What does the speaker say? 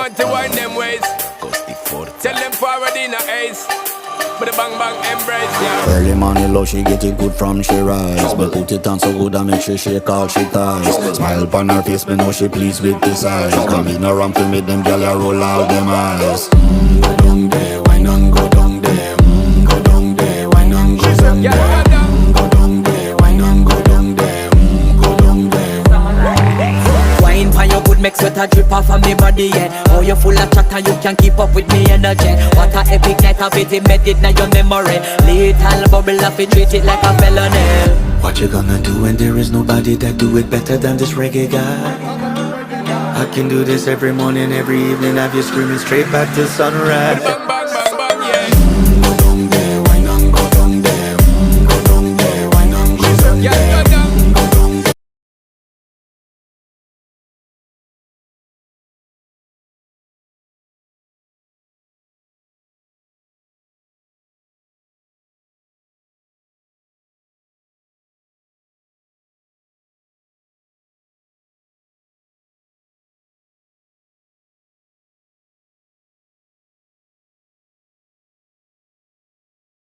want to wind them ways. Tell them forward in a ace. But the bang bang embrace, yeah. Early morning love, she get it good from she rise. But put it on so good I make she shake all she ties. Smile upon her face, me know she pleased with this eyes. Come in around to make them gyal a roll out them eyes. Go down there, wine and go down there. Go down there, wine and go down there. Go down there, wine and go down there. Go down there. Wine for your good make sweat a drip off of me body, yeah. Oh, you full of chatter, you can keep up with me energy. What a epic night of it, embedded in your memory. Little bubble of it, treat it like a felony. What you gonna do when there is nobody that do it better than this reggae guy? I can do this every morning, every evening, have you screaming straight back to sunrise.